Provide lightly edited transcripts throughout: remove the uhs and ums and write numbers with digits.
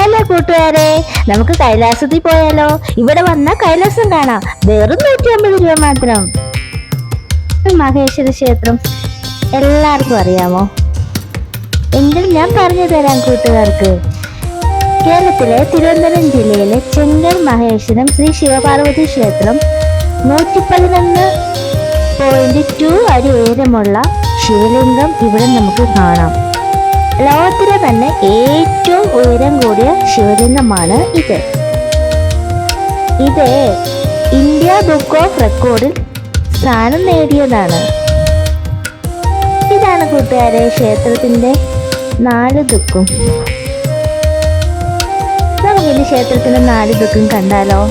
Hello കൂട്ടുകാരെ, നമുക്ക് കൈലാസത്തിൽ പോയാലോ? ഇവിടെ വന്ന കൈലാസം കാണാം. വെറും 150 രൂപ മാത്രം. മഹേശ്വര ക്ഷേത്രം എല്ലാവർക്കും അറിയാമോ? എങ്കിൽ ഞാൻ പറഞ്ഞു തരാം കൂട്ടുകാർക്ക്. കേരളത്തിലെ തിരുവനന്തപുരം ജില്ലയിലെ ചെങ്കൽ മഹേശ്വരം ശ്രീ ശിവപാർവതി ക്ഷേത്രം 111.2 അടി ഉയരമുള്ള ശിവലിംഗം ഇവിടെ നമുക്ക് കാണാം. ലോകത്തിലെ തന്നെ ഏറ്റവും ഉയരം കൂടിയ ശിവലിംഗമാണ് ഇത്. ഇന്ത്യ ബുക്ക് ഓഫ് റെക്കോർഡിൽ സ്ഥാനം നേടിയതാണ്. ഇതാണ് കൂട്ടുകാരെ ക്ഷേത്രത്തിന്റെ 4 ദിക്കും. നമുക്കിനി ക്ഷേത്രത്തിന്റെ 4 ദിക്കും കണ്ടാലോ?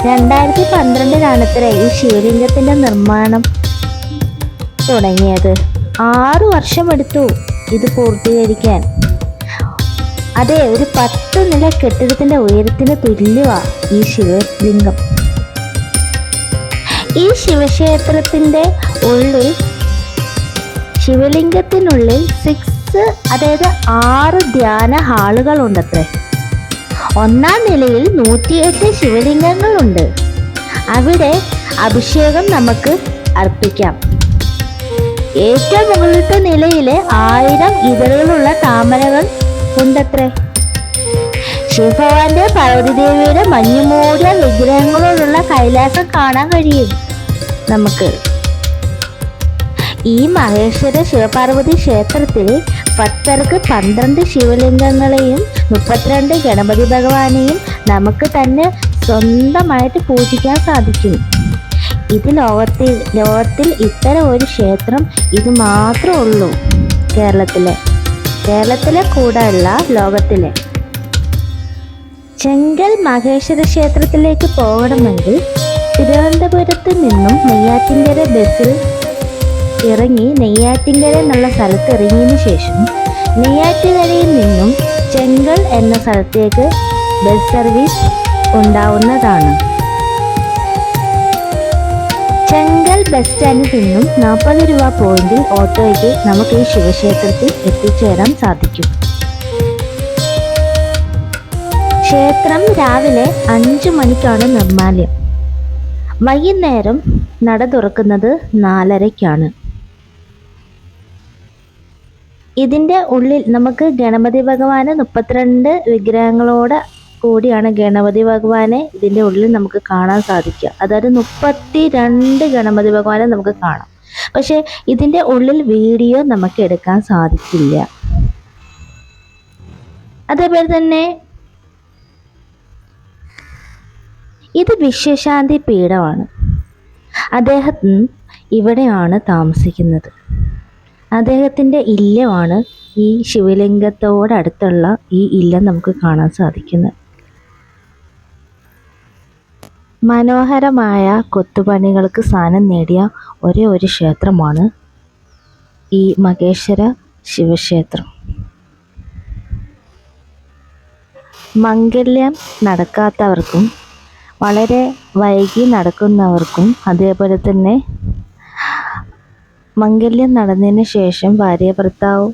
രണ്ടായിരത്തി 2012 ഈ ശിവലിംഗത്തിന്റെ നിർമ്മാണം തുടങ്ങിയത്. 6 വർഷമെടുത്തു ഇത് പൂർത്തീകരിക്കാൻ. അതെ, ഒരു 10 നില കെട്ടിടത്തിന്റെ ഉയരത്തിന് തുല്യമാ ഈ ശിവലിംഗം. ഈ ശിവക്ഷേത്രത്തിന്റെ ശിവലിംഗത്തിനുള്ളിൽ 6 ധ്യാന ഹാളുകൾ ഉണ്ടത്രേ. 1-ാം നിലയിൽ 108 ശിവലിംഗങ്ങളുണ്ട്. അവിടെ അഭിഷേകം നമുക്ക് അർപ്പിക്കാം. ഏറ്റവും മുകളിലത്തെ നിലയിലെ 1000 ഇതളുകളുള്ള താമരകൾ ഉണ്ടത്രേ. ശിവഭഗവാന്റെ പാർവതിദേവിയുടെ മഞ്ഞുമൂടിയ വിഗ്രഹങ്ങളോടുള്ള കൈലാസം കാണാൻ കഴിയും നമുക്ക്. ഈ മഹേശ്വര ശിവപാർവതി ക്ഷേത്രത്തിൽ ഭക്തർക്ക് 12 ശിവലിംഗങ്ങളെയും 32 ഗണപതി ഭഗവാനെയും നമുക്ക് തന്നെ സ്വന്തമായിട്ട് പൂജിക്കാൻ സാധിക്കും. ഇത് ലോകത്തിൽ ഇത്തരം ഒരു ക്ഷേത്രം ഇത് മാത്രമേ ഉള്ളൂ. കേരളത്തിലെ കൂടെയല്ല, ലോകത്തിലെ. ചെങ്കൽ മഹേശ്വര ക്ഷേത്രത്തിലേക്ക് പോകണമെങ്കിൽ തിരുവനന്തപുരത്ത് നിന്നും നെയ്യാറ്റിൻകര ബസ്സിൽ ഇറങ്ങി നെയ്യാറ്റിൻകര എന്നുള്ള സ്ഥലത്ത് ഇറങ്ങിയതിനു ശേഷം നെയ്യാറ്റിൻകരയിൽ നിന്നും ചെങ്കൽ എന്ന സ്ഥലത്തേക്ക് ബസ് സർവീസ് ഉണ്ടാവുന്നതാണ്. ചെങ്കൽ ബസ് സ്റ്റാൻഡിൽ നിന്നും 40 രൂപ പോയിന്റിൽ ഓട്ടോയ്ക്ക് നമുക്ക് ഈ ശിവക്ഷേത്രത്തിൽ എത്തിച്ചേരാൻ സാധിക്കും. ക്ഷേത്രം രാവിലെ 5 മണിക്കാണ് നിർമ്മാല്യം. വൈകുന്നേരം നട തുറക്കുന്നത് 4:30-ക്കാണ്. ഇതിൻ്റെ ഉള്ളിൽ നമുക്ക് ഗണപതി ഭഗവാന് 32 വിഗ്രഹങ്ങളോട് കൂടിയാണ് ഗണപതി ഭഗവാനെ ഇതിൻ്റെ ഉള്ളിൽ നമുക്ക് കാണാൻ സാധിക്കുക. അതായത് 32 ഗണപതി ഭഗവാനെ നമുക്ക് കാണാം. പക്ഷേ ഇതിൻ്റെ ഉള്ളിൽ വീഡിയോ നമുക്ക് എടുക്കാൻ സാധിക്കില്ല. അതേപോലെ തന്നെ ഇത് വിശ്വശാന്തി പീഠമാണ്. അദ്ദേഹം ഇവിടെയാണ് താമസിക്കുന്നത്. അദ്ദേഹത്തിൻ്റെ ഇല്ലമാണ് ഈ ശിവലിംഗത്തോടടുത്തുള്ള ഈ ഇല്ലം നമുക്ക് കാണാൻ സാധിക്കുന്നത്. മനോഹരമായ കൊത്തുപണികൾക്ക് സ്ഥാനം നേടിയ ഒരേ ഒരു ക്ഷേത്രമാണ് ഈ മഹേശ്വര ശിവക്ഷേത്രം. മംഗല്യം നടക്കാത്തവർക്കും വളരെ വൈകി നടക്കുന്നവർക്കും അതേപോലെ തന്നെ മംഗല്യം നടന്നതിന് ശേഷം ഭാര്യ ഭർത്താവ്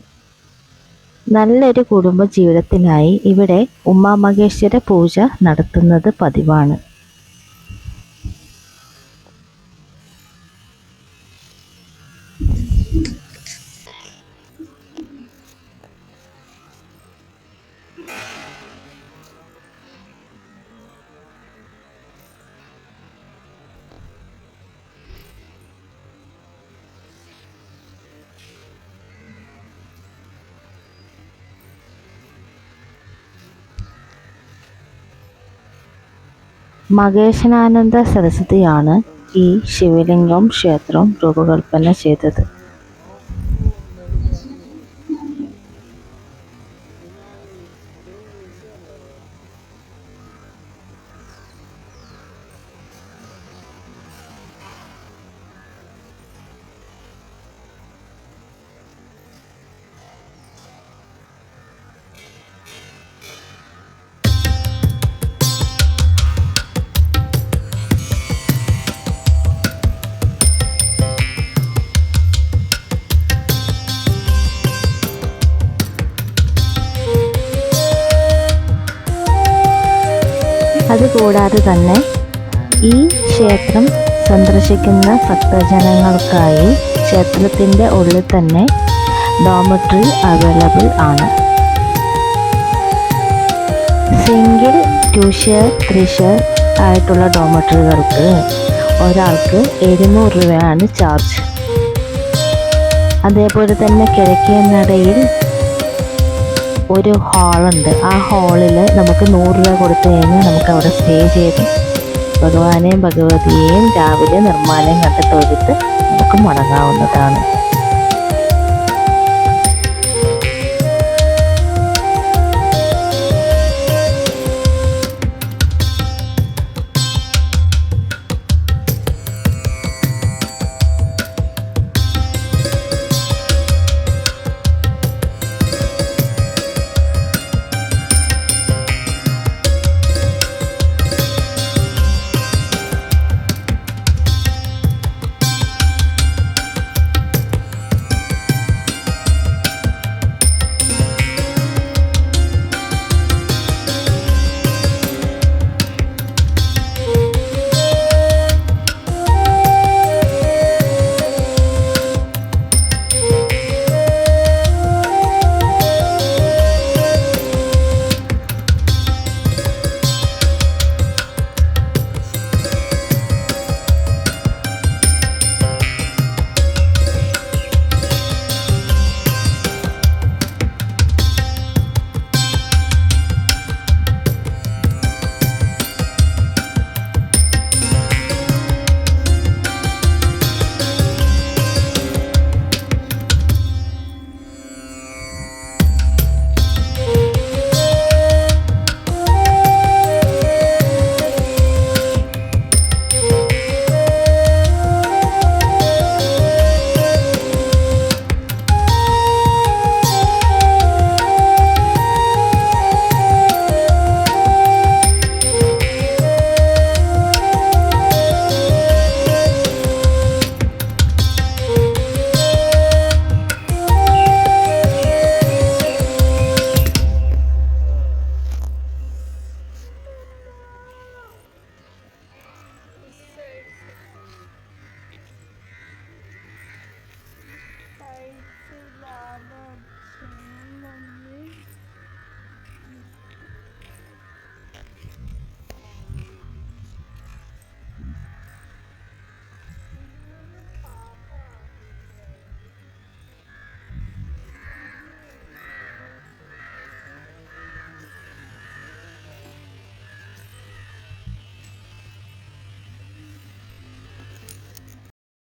നല്ലൊരു കുടുംബ ജീവിതത്തിനായി ഇവിടെ ഉമാമഹേശ്വര പൂജ നടത്തുന്നത് പതിവാണ്. മഹേശാനന്ദ സരസ്വതിയാണ് ഈ ശിവലിംഗം ക്ഷേത്രം രൂപകൽപ്പന ചെയ്തത്. അതുകൂടാതെ തന്നെ ഈ ക്ഷേത്രം സന്ദർശിക്കുന്ന ഭക്തജനങ്ങൾക്കായി ക്ഷേത്രത്തിൻ്റെ ഉള്ളിൽ തന്നെ ഡോമട്രി അവൈലബിൾ ആണ്. സിംഗിൾ, 2 ഷെയർ, 3 ഷെയർ ആയിട്ടുള്ള ഡോമട്രികൾക്ക് ഒരാൾക്ക് 700 രൂപയാണ് ചാർജ്. അതേപോലെ തന്നെ കിഴക്കേ നടയിൽ ഒരു ഹാളുണ്ട്. ആ ഹാളിൽ നമുക്ക് 100 രൂപ കൊടുത്തു കഴിഞ്ഞാൽ നമുക്ക് അവിടെ സ്റ്റേ ചെയ്ത് ഭഗവാനെയും ഭഗവതിയെയും രാവിലെ നിർമ്മാലയം കണ്ട് തൊഴുത് നമുക്ക് മടങ്ങാവുന്നതാണ്.